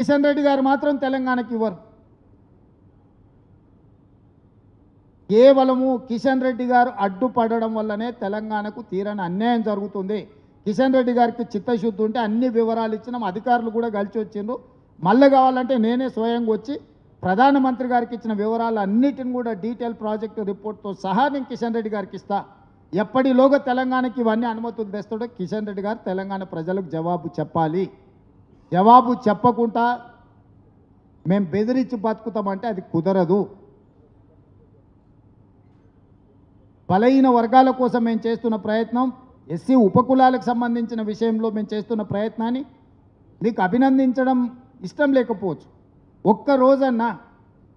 కిషన్ రెడ్డి గారు మాత్రం తెలంగాణకి ఇవ్వరు. కేవలము కిషన్ రెడ్డి గారు అడ్డుపడడం వల్లనే తెలంగాణకు తీరని అన్యాయం జరుగుతుంది. కిషన్ రెడ్డి గారికి చిత్తశుద్ధి ఉంటే అన్ని వివరాలు ఇచ్చినాం, అధికారులు కూడా కలిసి వచ్చిండ్రు. మళ్ళీ కావాలంటే నేనే స్వయంగా వచ్చి ప్రధానమంత్రి గారికి ఇచ్చిన వివరాలు అన్నిటిని కూడా డీటెయిల్ ప్రాజెక్టు రిపోర్ట్తో సహా నేను కిషన్ రెడ్డి గారికి ఇస్తా. ఎప్పటిలోగా తెలంగాణకి ఇవన్నీ అనుమతులు తెస్తాడో కిషన్ రెడ్డి గారు తెలంగాణ ప్రజలకు జవాబు చెప్పాలి. జవాబు చెప్పకుండా మేము బెదిరించి బతుకుతామంటే అది కుదరదు. బలహీన వర్గాల కోసం మేము చేస్తున్న ప్రయత్నం, ఎస్సీ ఉపకులాలకు సంబంధించిన విషయంలో మేము చేస్తున్న ప్రయత్నాన్ని మీకు అభినందించడం ఇష్టం లేకపోవచ్చు. ఒక్కరోజన్నా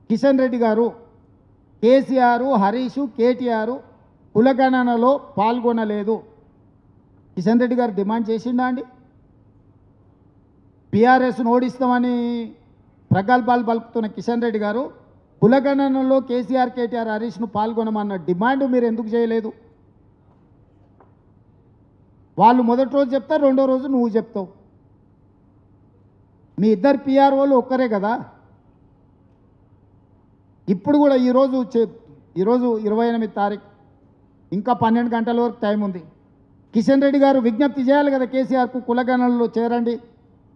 కిషన్ రెడ్డి గారు, కేసీఆర్, హరీష్, కేటీఆర్ కులగణనలో పాల్గొనలేదు. కిషన్ రెడ్డి గారు డిమాండ్ చేసిండా అండి? బీఆర్ఎస్ను ఓడిస్తామని ప్రగల్భాలు పలుకుతున్న కిషన్ రెడ్డి గారు కులగణనలో కేసీఆర్, కేటీఆర్, హరీష్ను పాల్గొనమన్న డిమాండ్ మీరు ఎందుకు చేయలేదు? వాళ్ళు మొదటి రోజు చెప్తారు, రెండో రోజు నువ్వు చెప్తావు. మీ ఇద్దరు పిఆర్ఓలు ఒక్కరే కదా. ఇప్పుడు కూడా ఈరోజు 28 తారీఖు, ఇంకా 12 గంటల వరకు టైం ఉంది. కిషన్ రెడ్డి గారు విజ్ఞప్తి చేయాలి కదా కేసీఆర్కు, కులగణనలో చేరండి,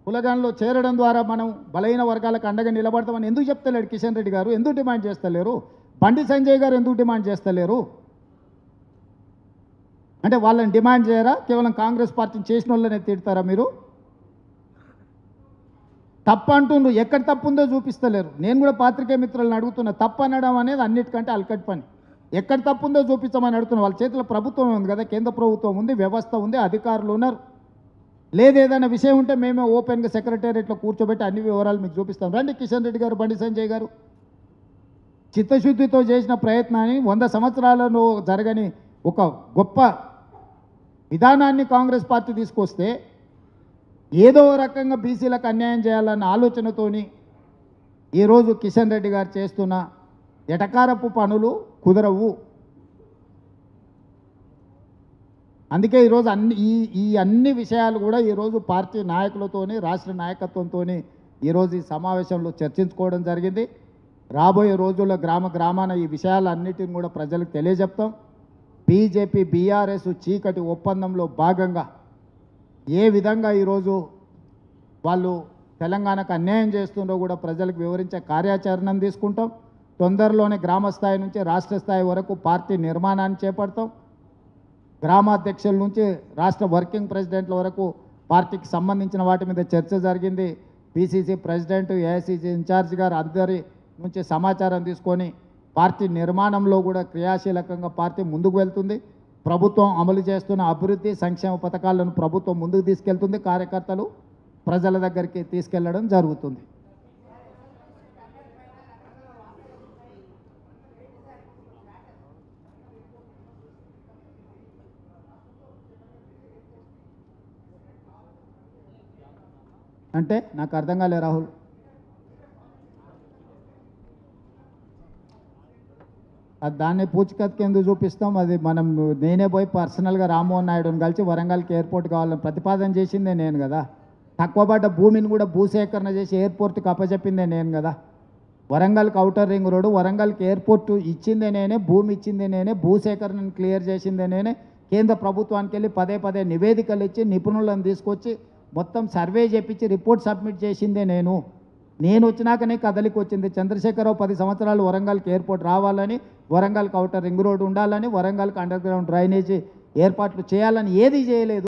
కులగణనలో చేరడం ద్వారా మనం బలహీన వర్గాలకు అండగా నిలబడతామని ఎందుకు చెప్తలేడు కిషన్ రెడ్డి గారు? ఎందుకు డిమాండ్ చేస్తలేరు? బండి సంజయ్ గారు ఎందుకు డిమాండ్ చేస్తలేరు? అంటే వాళ్ళని డిమాండ్ చేయరా? కేవలం కాంగ్రెస్ పార్టీని చేసిన వాళ్ళనే తిడతారా మీరు? తప్పు అంటుండ్రు, ఎక్కడ తప్పు ఉందో చూపిస్తలేరు. నేను కూడా పాత్రికేయ మిత్రులను అడుగుతున్నా, తప్పు అనడం అనేది అన్నిటికంటే అలకట్ పని. ఎక్కడ తప్పు ఉందో చూపించమని అడుగుతున్నా. వాళ్ళ చేతిలో ప్రభుత్వం ఉంది కదా, కేంద్ర ప్రభుత్వం ఉంది, వ్యవస్థ ఉంది, అధికారులు ఉన్నారు. లేదేదైనా విషయం ఉంటే మేమే ఓపెన్గా సెక్రటేరియట్లో కూర్చోబెట్టి అన్ని వివరాలు మీకు చూపిస్తాం. రండి కిషన్ రెడ్డి గారు, బండి సంజయ్ గారు. చిత్తశుద్ధితో చేసిన ప్రయత్నాన్ని 100 సంవత్సరాలలో జరగని ఒక గొప్ప విధానాన్ని కాంగ్రెస్ పార్టీ తీసుకొస్తే ఏదో రకంగా బీసీలకు అన్యాయం చేయాలన్న ఆలోచనతోని ఈరోజు కిషన్ రెడ్డి గారు చేస్తున్న ఎటకారపు పనులు కుదరవు. అందుకే ఈరోజు అన్ని విషయాలు కూడా ఈరోజు పార్టీ నాయకులతోని, రాష్ట్ర నాయకత్వంతో ఈరోజు ఈ సమావేశంలో చర్చించుకోవడం జరిగింది. రాబోయే రోజుల్లో గ్రామాన ఈ విషయాలన్నిటిని కూడా ప్రజలకు తెలియజెప్తాం. బీజేపీ బీఆర్ఎస్ చీకటి ఒప్పందంలో భాగంగా ఏ విధంగా ఈరోజు వాళ్ళు తెలంగాణకు అన్యాయం చేస్తుండో కూడా ప్రజలకు వివరించే కార్యాచరణను తీసుకుంటాం. తొందరలోనే గ్రామ స్థాయి నుంచి రాష్ట్ర స్థాయి వరకు పార్టీ నిర్మాణాన్ని చేపడతాం. గ్రామాధ్యక్షుల నుంచి రాష్ట్ర వర్కింగ్ ప్రెసిడెంట్ల వరకు పార్టీకి సంబంధించిన వాటి మీద చర్చ జరిగింది. పిసిసి ప్రెసిడెంట్, ఏఐసిసి ఇన్ఛార్జ్ గారు అందరి నుంచి సమాచారం తీసుకొని పార్టీ నిర్మాణంలో కూడా క్రియాశీలకంగా పార్టీ ముందుకు వెళ్తుంది. ప్రభుత్వం అమలు చేస్తున్న అభివృద్ధి సంక్షేమ పథకాలను ప్రభుత్వం ముందుకు తీసుకెళ్తుంది. కార్యకర్తలు ప్రజల దగ్గరికి తీసుకెళ్లడం జరుగుతుంది. అంటే నాకు అర్థం కాలే రాహుల్. దాన్ని పూచికత్తుకి ఎందుకు చూపిస్తాం? అది నేనే పోయి పర్సనల్గా రామ్మోహన్ నాయుడుని కలిసి వరంగల్కి ఎయిర్పోర్ట్ కావాలని ప్రతిపాదన చేసిందే నేను కదా. తక్కువ పడ్డ భూమిని కూడా భూసేకరణ చేసి ఎయిర్పోర్ట్కి అప్పచెప్పిందే నేను కదా. వరంగల్కి ఔటర్ రింగ్ రోడ్డు, వరంగల్కి ఎయిర్పోర్టు ఇచ్చిందే నేనే, భూమి ఇచ్చిందే నేనే, భూసేకరణను క్లియర్ చేసిందే నేనే. కేంద్ర ప్రభుత్వానికి వెళ్ళి పదే నివేదికలు ఇచ్చి నిపుణులను తీసుకొచ్చి మొత్తం సర్వే చేపించి రిపోర్ట్ సబ్మిట్ చేసిందే నేను వచ్చినాకనే కదలికి వచ్చింది. చంద్రశేఖరరావు 10 సంవత్సరాలు వరంగల్కి ఎయిర్పోర్ట్ రావాలని, వరంగల్కి ఔటర్ రింగ్ రోడ్డు ఉండాలని, వరంగల్కి అండర్ గ్రౌండ్ డ్రైనేజీ ఏర్పాట్లు చేయాలని ఏది చేయలేదు.